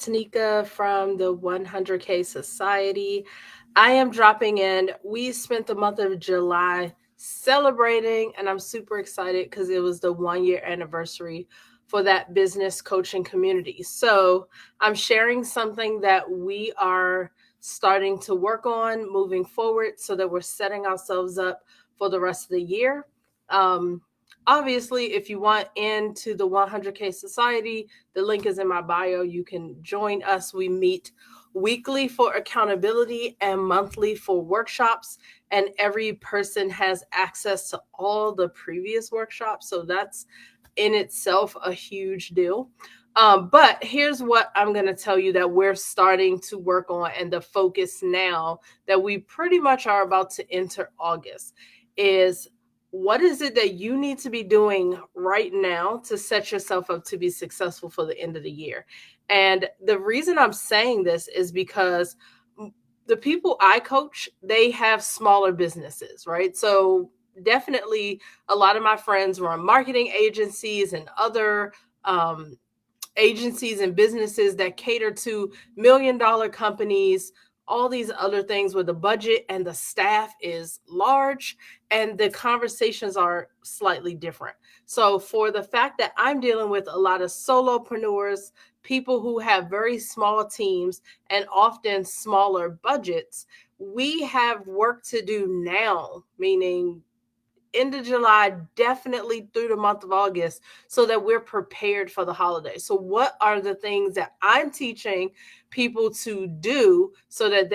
Tanika from the 100K Society. I am dropping in. We spent the month of July celebrating, and I'm super excited because it was the 1 year anniversary for that business coaching community. So I'm sharing something that we are starting to work on moving forward so that we're setting ourselves up for the rest of the year. Um, Obviously, if you want into the 100K Society, the link is in my bio. You can join us. We meet weekly for accountability and monthly for workshops. And every person has access to all the previous workshops. So that's in itself a huge deal. But here's what I'm going to tell you that we're starting to work on, and the focus now that we pretty much are about to enter August is what is it that you need to be doing right now to set yourself up to be successful for the end of the year? And the reason I'm saying this is because the people I coach, they have smaller businesses, right? So definitely a lot of my friends run marketing agencies and other um, agencies and businesses that cater to $1 million companies, all these other things where the budget and the staff is large and the conversations are slightly different. So, for the fact that I'm dealing with a lot of solopreneurs, people who have very small teams and often smaller budgets, we have work to do now, meaning end of July, definitely through the month of August, so that we're prepared for the holidays. So, what are the things that I'm teaching people to do so that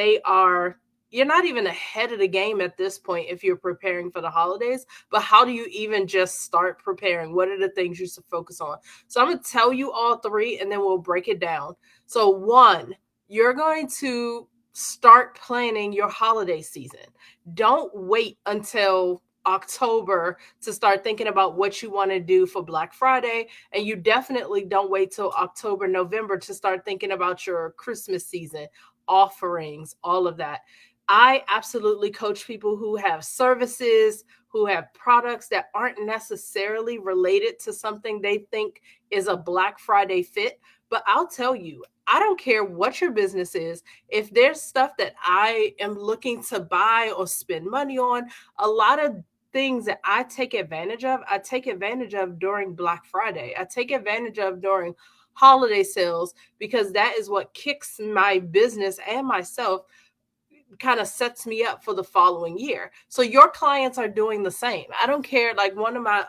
you're not even ahead of the game at this point if you're preparing for the holidays, but how do you even just start preparing? What are the things you should focus on? So, I'm going to tell you all three and then we'll break it down. So, one, you're going to start planning your holiday season. Don't wait until October to start thinking about what you want to do for Black Friday. And you definitely don't wait till October, November to start thinking about your Christmas season, offerings, all of that. I absolutely coach people who have services, who have products that aren't necessarily related to something they think is a Black Friday fit. But I'll tell you, I don't care what your business is. If there's stuff that I am looking to buy or spend money on, a lot of things that I take advantage of during Black Friday. I take advantage of during holiday sales because that is what kicks my business and myself, kind of sets me up for the following year. So your clients are doing the same. I don't care. Like one of my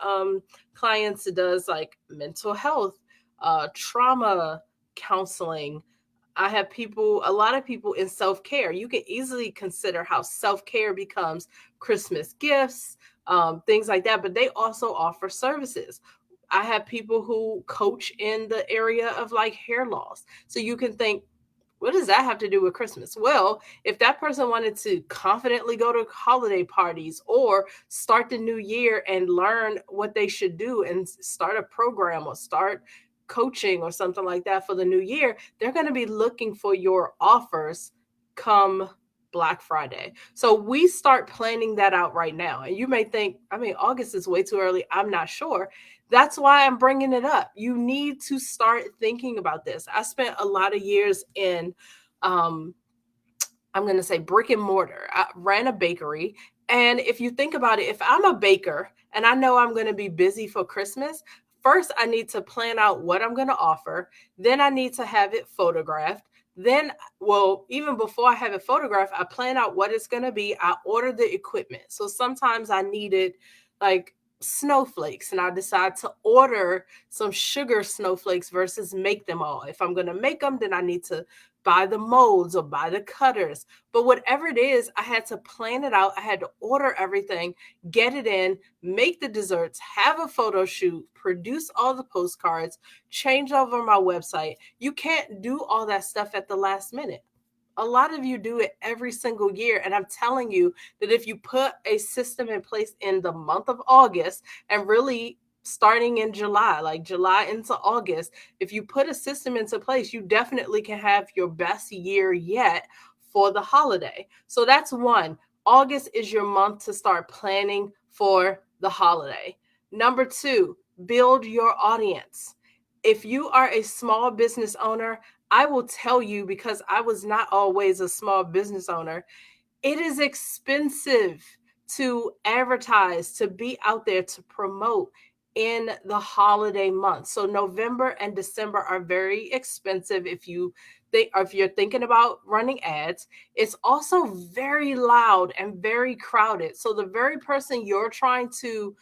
clients does like mental health, trauma counseling. I have a lot of people in self care. You can easily consider how self care becomes Christmas gifts, things like that, but they also offer services. I have people who coach in the area of like hair loss. So you can think, what does that have to do with Christmas? Well, if that person wanted to confidently go to holiday parties or start the new year and learn what they should do and start a program or start coaching or something like that for the new year, they're going to be looking for your offers come Black Friday. So we start planning that out right now. And you may think, I mean, August is way too early. I'm not sure. That's why I'm bringing it up. You need to start thinking about this. I spent a lot of years in, um, I'm going to say brick and mortar. I ran a bakery. And if you think about it, if I'm a baker and I know I'm going to be busy for Christmas, first I need to plan out what I'm going to offer. Then I need to have it photographed. Then, well, even before I have it photographed, I plan out what it's going to be. I order the equipment. So sometimes I needed like snowflakes and I decide to order some sugar snowflakes versus make them all. If I'm going to make them, then I need to buy the molds or buy the cutters. But whatever it is, I had to plan it out. I had to order everything, get it in, make the desserts, have a photo shoot, produce all the postcards, change over my website. You can't do all that stuff at the last minute. A lot of you do it every single year. And I'm telling you that if you put a system in place in the month of August and really starting in July, like July into August, if you put a system into place, you definitely can have your best year yet for the holiday. So that's one. August is your month to start planning for the holiday. Number two, build your audience. If you are a small business owner, I will tell you, because I was not always a small business owner, it is expensive to advertise, to be out there, to promote in the holiday months. So November and December are very expensive if you think, or if you're thinking about running ads. It's also very loud and very crowded. So the very person you're trying to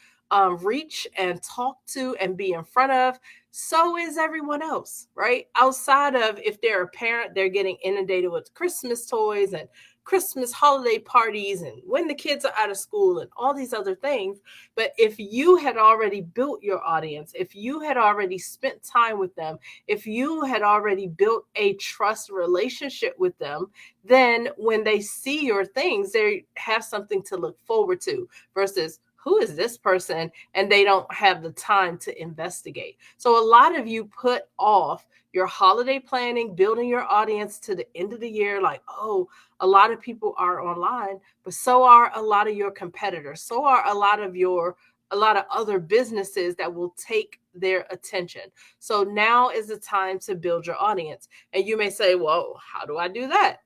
reach and talk to and be in front of, so is everyone else, right? Outside of, if they're a parent, they're getting inundated with Christmas toys and Christmas holiday parties and when the kids are out of school and all these other things. But if you had already built your audience, if you had already spent time with them, if you had already built a trust relationship with them, then when they see your things, they have something to look forward to versus, who is this person? And they don't have the time to investigate. So a lot of you put off your holiday planning, building your audience to the end of the year, like, oh, a lot of people are online, but so are a lot of your competitors. So are a lot of other businesses that will take their attention. So now is the time to build your audience. And you may say, well, how do I do that?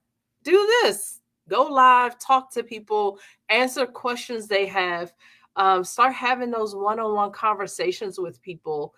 Do this. Go live, talk to people, answer questions they have. Start having those one-on-one conversations with people.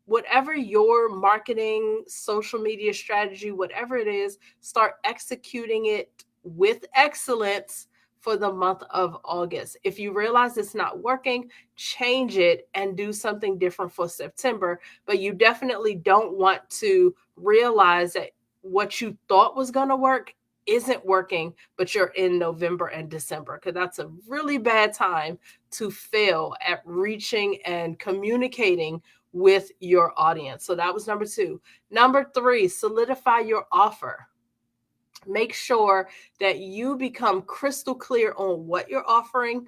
Whatever your marketing, social media strategy, whatever it is, start executing it with excellence for the month of August. If you realize it's not working, change it and do something different for September. But you definitely don't want to realize that what you thought was going to work isn't working, but you're in November and December, because that's a really bad time to fail at reaching and communicating with your audience. So that was number 2. Number 3, solidify your offer. Make sure that you become crystal clear on what you're offering.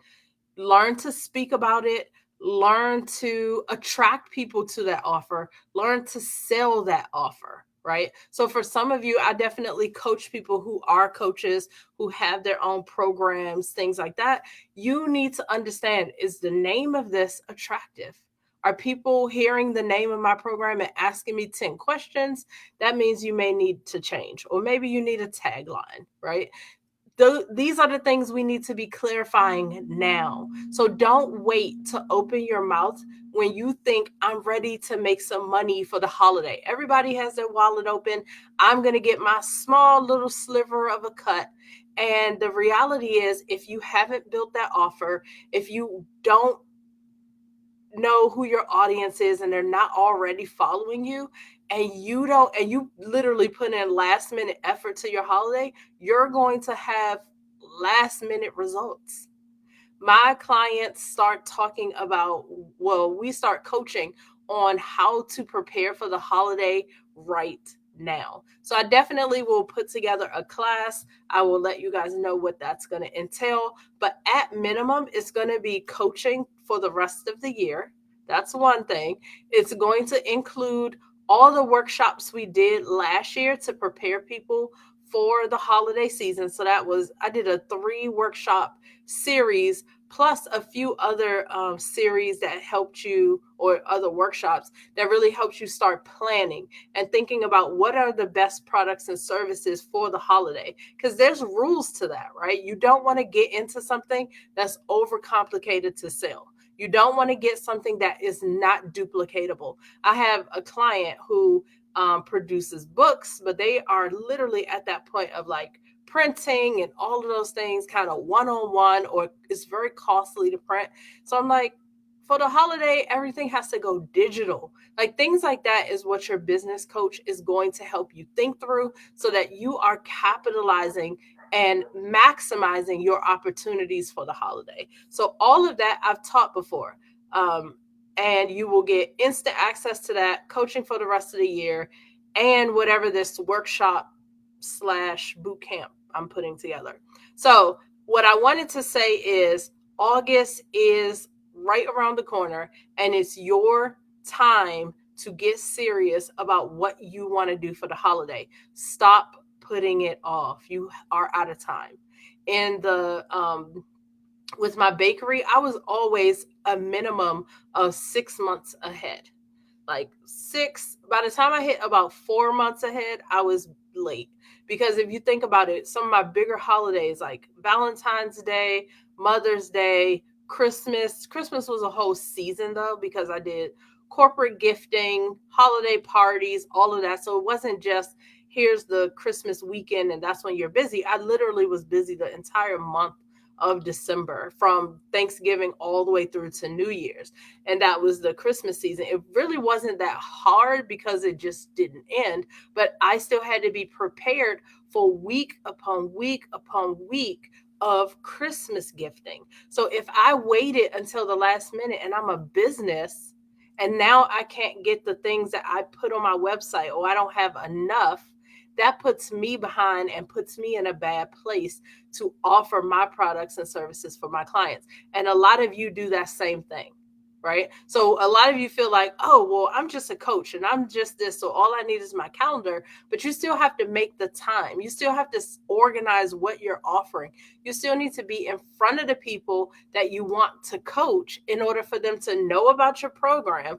Learn to speak about it. Learn to attract people to that offer. Learn to sell that offer, right? So for some of you, I definitely coach people who are coaches, who have their own programs, things like that. You need to understand, is the name of this attractive? Are people hearing the name of my program and asking me 10 questions? That means you may need to change, or maybe you need a tagline, right? These are the things we need to be clarifying now. So don't wait to open your mouth when you think, I'm ready to make some money for the holiday. Everybody has their wallet open. I'm going to get my small little sliver of a cut. And the reality is, if you haven't built that offer, if you don't know who your audience is and they're not already following you, and you literally put in last minute effort to your holiday, you're going to have last minute results. My clients start talking about, well, we start coaching on how to prepare for the holiday right now. So I definitely will put together a class. I will let you guys know what that's going to entail. But at minimum, it's going to be coaching for the rest of the year. That's one thing. It's going to include all the workshops we did last year to prepare people for the holiday season. So I did a 3 workshop series plus a few other series that helped you, or other workshops that really helped you start planning and thinking about what are the best products and services for the holiday. Because there's rules to that, right? You don't want to get into something that's overcomplicated to sell. You don't want to get something that is not duplicatable. I have a client who produces books, but they are literally at that point of like printing and all of those things kind of one-on-one, or it's very costly to print. So I'm like, for the holiday, everything has to go digital. Like things like that is what your business coach is going to help you think through, so that you are capitalizing and maximizing your opportunities for the holiday. So all of that I've taught before. And you will get instant access to that coaching for the rest of the year, and whatever this workshop slash boot camp I'm putting together. So what I wanted to say is, August is right around the corner, and it's your time to get serious about what you want to do for the holiday. Stop putting it off. You are out of time. In the with my bakery, I was always a minimum of 6 months ahead. Like by the time I hit about 4 months ahead, I was late. Because if you think about it, some of my bigger holidays like Valentine's Day, Mother's Day, Christmas was a whole season though, because I did corporate gifting, holiday parties, all of that. So it wasn't just here's the Christmas weekend and that's when you're busy. I literally was busy the entire month of December, from Thanksgiving all the way through to New Year's. And that was the Christmas season. It really wasn't that hard because it just didn't end, but I still had to be prepared for week upon week upon week of Christmas gifting. So if I waited until the last minute and I'm a business and now I can't get the things that I put on my website, or I don't have enough, that puts me behind and puts me in a bad place to offer my products and services for my clients. And a lot of you do that same thing, right? So a lot of you feel like, oh, well, I'm just a coach and I'm just this. So all I need is my calendar. But you still have to make the time. You still have to organize what you're offering. You still need to be in front of the people that you want to coach in order for them to know about your program,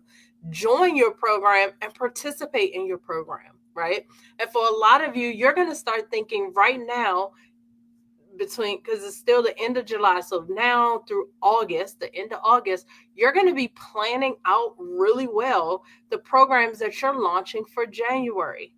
join your program, and participate in your program, right? And for a lot of you, you're going to start thinking right now, because it's still the end of July. So now through August, the end of August, you're going to be planning out really well the programs that you're launching for January.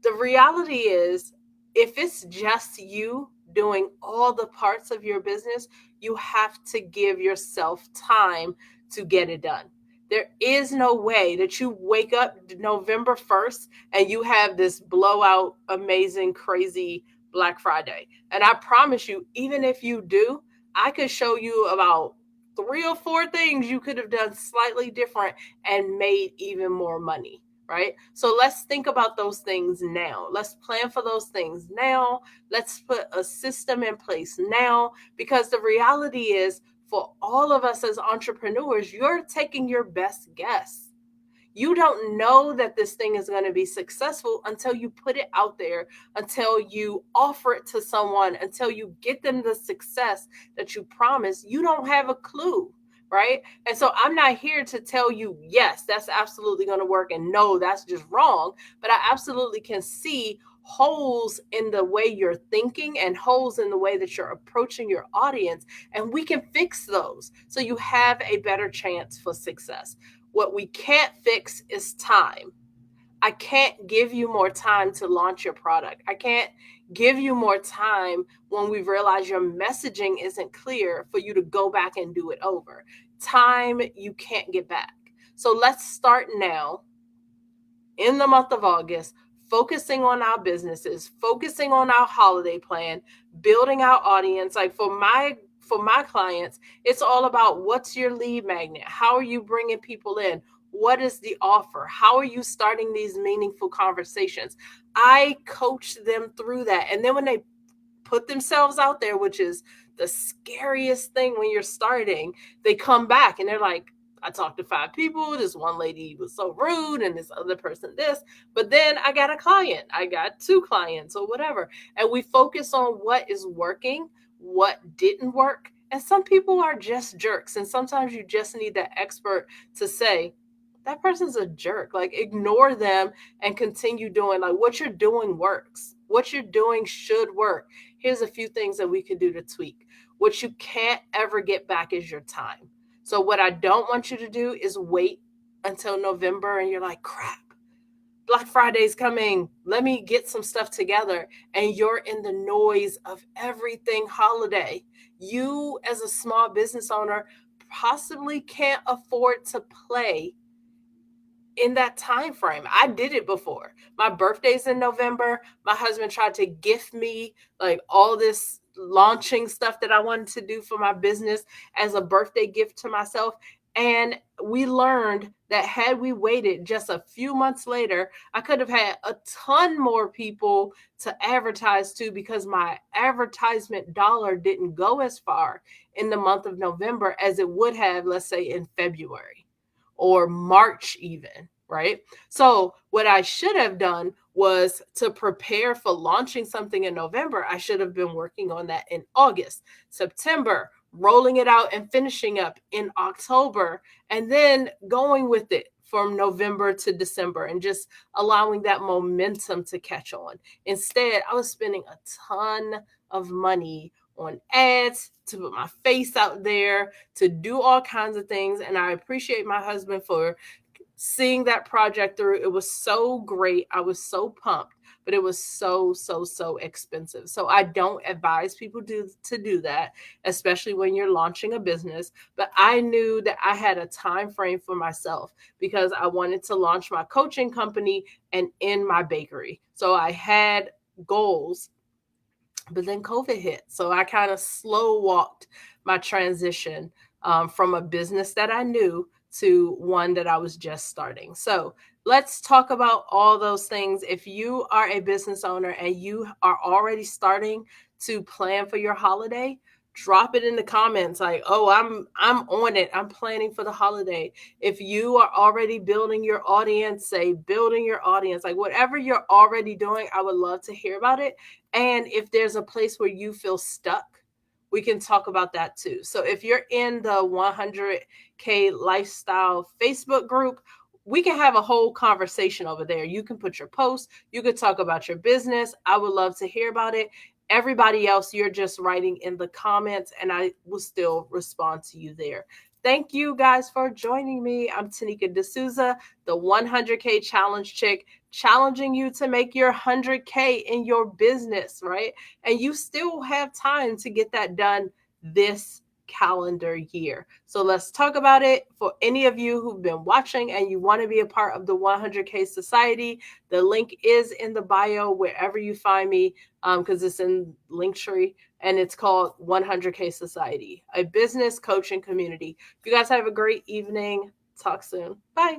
The reality is, if it's just you doing all the parts of your business, you have to give yourself time to get it done. There is no way that you wake up November 1st and you have this blowout, amazing, crazy Black Friday. And I promise you, even if you do, I could show you about 3 or 4 things you could have done slightly different and made even more money, right? So let's think about those things now. Let's plan for those things now. Let's put a system in place now, because the reality is, for all of us as entrepreneurs, you're taking your best guess. You don't know that this thing is going to be successful until you put it out there, until you offer it to someone, until you get them the success that you promise. You don't have a clue, right? And so I'm not here to tell you, yes, that's absolutely going to work, and no, that's just wrong. But I absolutely can see holes in the way you're thinking and holes in the way that you're approaching your audience, and we can fix those so you have a better chance for success. What we can't fix is time. I can't give you more time to launch your product. I can't give you more time when we realize your messaging isn't clear for you to go back and do it over. Time you can't get back. So let's start now in the month of August, focusing on our businesses, focusing on our holiday plan, building our audience. Like for my clients, it's all about, what's your lead magnet? How are you bringing people in? What is the offer? How are you starting these meaningful conversations? I coach them through that. And then when they put themselves out there, which is the scariest thing when you're starting, they come back and they're like, I talked to 5 people. This one lady was so rude, and this other person this. But then I got a client. I got 2 clients or whatever. And we focus on what is working, what didn't work. And some people are just jerks. And sometimes you just need that expert to say, that person's a jerk. Like, ignore them and continue doing, like, what you're doing works. What you're doing should work. Here's a few things that we can do to tweak. What you can't ever get back is your time. So what I don't want you to do is wait until November and you're like, crap, Black Friday's coming. Let me get some stuff together. And you're in the noise of everything holiday. You, as a small business owner, possibly can't afford to play in that time frame. I did it before. My birthday's in November. My husband tried to gift me like all this launching stuff that I wanted to do for my business as a birthday gift to myself. And we learned that had we waited just a few months later, I could have had a ton more people to advertise to, because my advertisement dollar didn't go as far in the month of November as it would have, let's say, in February or March even, right? So what I should have done was, to prepare for launching something in November, I should have been working on that in August, September, rolling it out and finishing up in October, and then going with it from November to December and just allowing that momentum to catch on. Instead, I was spending a ton of money on ads to put my face out there, to do all kinds of things. And I appreciate my husband for seeing that project through. It was so great. I was so pumped, but it was so expensive. So I don't advise people to do that, especially when you're launching a business. But I knew that I had a time frame for myself because I wanted to launch my coaching company and end my bakery. So I had goals, but then COVID hit. So I kind of slow walked my transition from a business that I knew to one that I was just starting. So let's talk about all those things. If you are a business owner and you are already starting to plan for your holiday, drop it in the comments like, oh, I'm on it, I'm planning for the holiday. If you are already building your audience, say building your audience, like whatever you're already doing, I would love to hear about it. And if there's a place where you feel stuck, we can talk about that too. So if you're in the 100K lifestyle Facebook group, we can have a whole conversation over there. You can put your posts, you could talk about your business. I would love to hear about it. Everybody else, you're just writing in the comments, and I will still respond to you there. Thank you guys for joining me. I'm Tanika D'Souza, the 100K challenge chick, challenging you to make your 100K in your business, right? And you still have time to get that done this calendar year. So let's talk about it. For any of you who've been watching and you want to be a part of the 100K Society, the link is in the bio wherever you find me, because it's in Linktree, and it's called 100K Society, a business coaching community. You guys have a great evening. Talk soon. Bye.